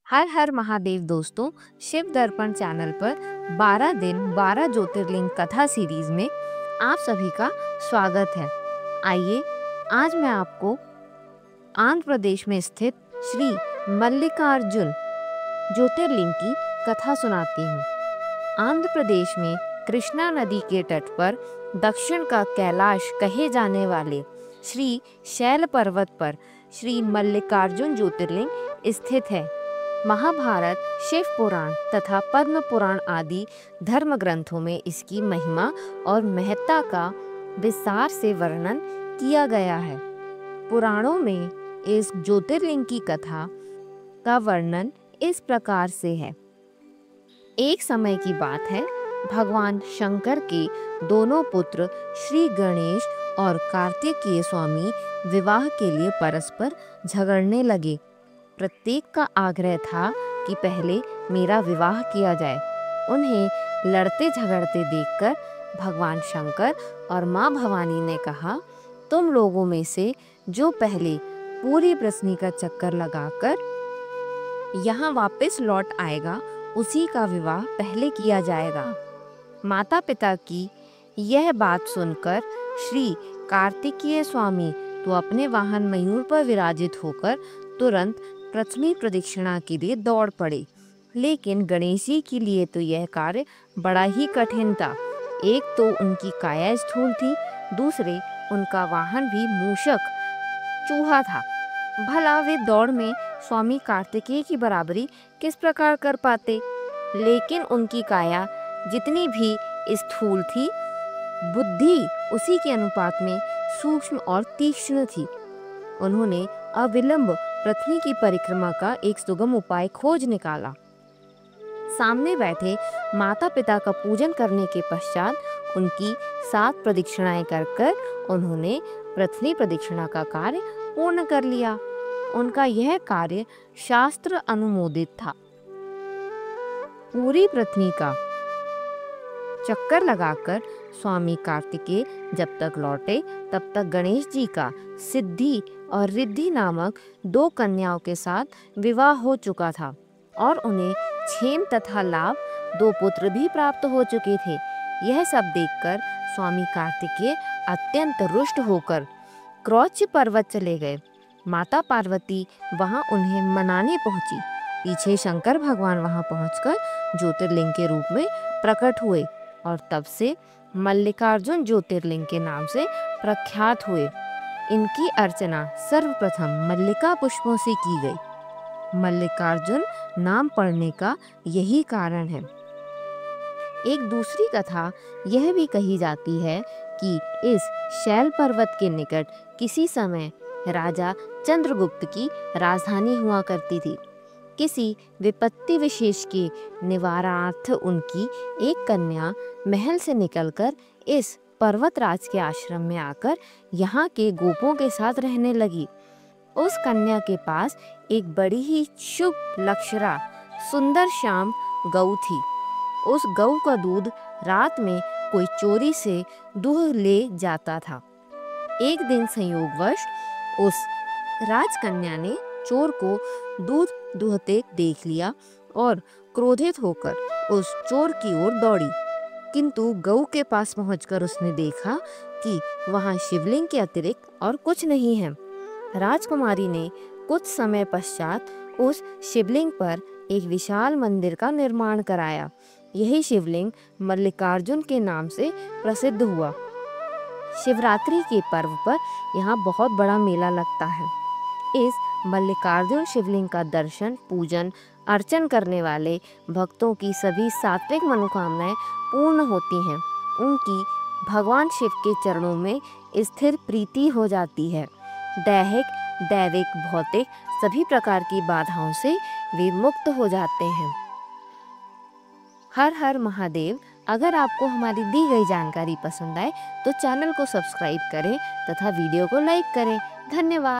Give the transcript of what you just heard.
हर हर महादेव दोस्तों, शिव दर्पण चैनल पर 12 दिन 12 ज्योतिर्लिंग कथा सीरीज में आप सभी का स्वागत है। आइए आज मैं आपको आंध्र प्रदेश में स्थित श्री मल्लिकार्जुन ज्योतिर्लिंग की कथा सुनाती हूँ। आंध्र प्रदेश में कृष्णा नदी के तट पर दक्षिण का कैलाश कहे जाने वाले श्री शैल पर्वत पर श्री मल्लिकार्जुन ज्योतिर्लिंग स्थित है। महाभारत, शिव पुराण तथा पद्म पुराण आदि धर्म ग्रंथों में इसकी महिमा और महत्ता का विस्तार से वर्णन किया गया है। पुराणों में इस ज्योतिर्लिंग की कथा का वर्णन इस प्रकार से है। एक समय की बात है, भगवान शंकर के दोनों पुत्र श्री गणेश और कार्तिकेय स्वामी विवाह के लिए परस्पर झगड़ने लगे। प्रत्येक का आग्रह था कि पहले मेरा विवाह किया जाए। उन्हें लड़ते झगड़ते देखकर भगवान शंकर और माँ भवानी ने कहा, तुम लोगों में से जो पहले पूरी पृथ्वी का चक्कर लगाकर यहाँ वापस लौट आएगा, उसी का विवाह पहले किया जाएगा। माता पिता की यह बात सुनकर श्री कार्तिकेय स्वामी तो अपने वाहन मयूर पर विराजित होकर तुरंत पृथ्वी प्रदक्षिणा के लिए दौड़ पड़े। लेकिन गणेश जी के लिए तो यह कार्य बड़ा ही कठिन था। एक तो उनकी काया स्थूल थी, दूसरे उनका वाहन भी मूषक चूहा था। भला वे दौड़ में स्वामी कार्तिकेय की बराबरी किस प्रकार कर पाते। लेकिन उनकी काया जितनी भी स्थूल थी, बुद्धि उसी के अनुपात में सूक्ष्म और तीक्ष्ण थी। उन्होंने अविलंब पृथ्वी की परिक्रमा का एक सुगम उपाय खोज निकाला। सामने बैठे माता पिता का पूजन करने के पश्चात उनकी 7 प्रदक्षिणाएं कर उन्होंने पृथ्वी प्रदक्षिणा का कार्य पूर्ण कर लिया। उनका यह कार्य शास्त्र अनुमोदित था। पूरी पृथ्वी का चक्कर लगाकर स्वामी कार्तिकेय जब तक लौटे, तब तक गणेश जी का सिद्धि और रिद्धि नामक 2 कन्याओं के साथ विवाह हो चुका था और उन्हें क्षेम तथा लाभ 2 पुत्र भी प्राप्त हो चुके थे। यह सब देखकर स्वामी कार्तिकेय अत्यंत रुष्ट होकर क्रौच पर्वत चले गए। माता पार्वती वहां उन्हें मनाने पहुंची। पीछे शंकर भगवान वहां पहुंचकर ज्योतिर्लिंग के रूप में प्रकट हुए और तब से मल्लिकार्जुन ज्योतिर्लिंग के नाम से प्रख्यात हुए। इनकी अर्चना सर्वप्रथम मल्लिका पुष्पों से की गई। मल्लिकार्जुन नाम पड़ने का यही कारण है। एक दूसरी कथा यह भी कही जाती है कि इस शैल पर्वत के निकट किसी समय राजा चंद्रगुप्त की राजधानी हुआ करती थी। किसी विपत्ति विशेष के निवारणार्थ उनकी एक कन्या महल से निकलकर इस पर्वतराज के आश्रम में आकर यहाँ के गोपों के साथ रहने लगी। उस कन्या के पास एक बड़ी ही शुभ लक्षणा सुंदर श्याम गऊ थी। उस गऊ का दूध रात में कोई चोरी से दूह ले जाता था। एक दिन संयोगवश उस राजकन्या ने चोर को दूध दुहते देख लिया और क्रोधित होकर उस चोर की ओर दौड़ी। किंतु गऊ के पास पहुंचकर उसने देखा कि वहां शिवलिंग के अतिरिक्त और कुछ नहीं है। राजकुमारी ने कुछ समय पश्चात उस शिवलिंग पर एक विशाल मंदिर का निर्माण कराया। यही शिवलिंग मल्लिकार्जुन के नाम से प्रसिद्ध हुआ। शिवरात्रि के पर्व पर यहाँ बहुत बड़ा मेला लगता है। इस मल्लिकार्जुन शिवलिंग का दर्शन, पूजन, अर्चन करने वाले भक्तों की सभी सात्विक मनोकामनाएं पूर्ण होती हैं। उनकी भगवान शिव के चरणों में स्थिर प्रीति हो जाती है। दैहिक, दैविक, भौतिक सभी प्रकार की बाधाओं से वे मुक्त हो जाते हैं। हर हर महादेव। अगर आपको हमारी दी गई जानकारी पसंद आए तो चैनल को सब्सक्राइब करें तथा वीडियो को लाइक करें। धन्यवाद।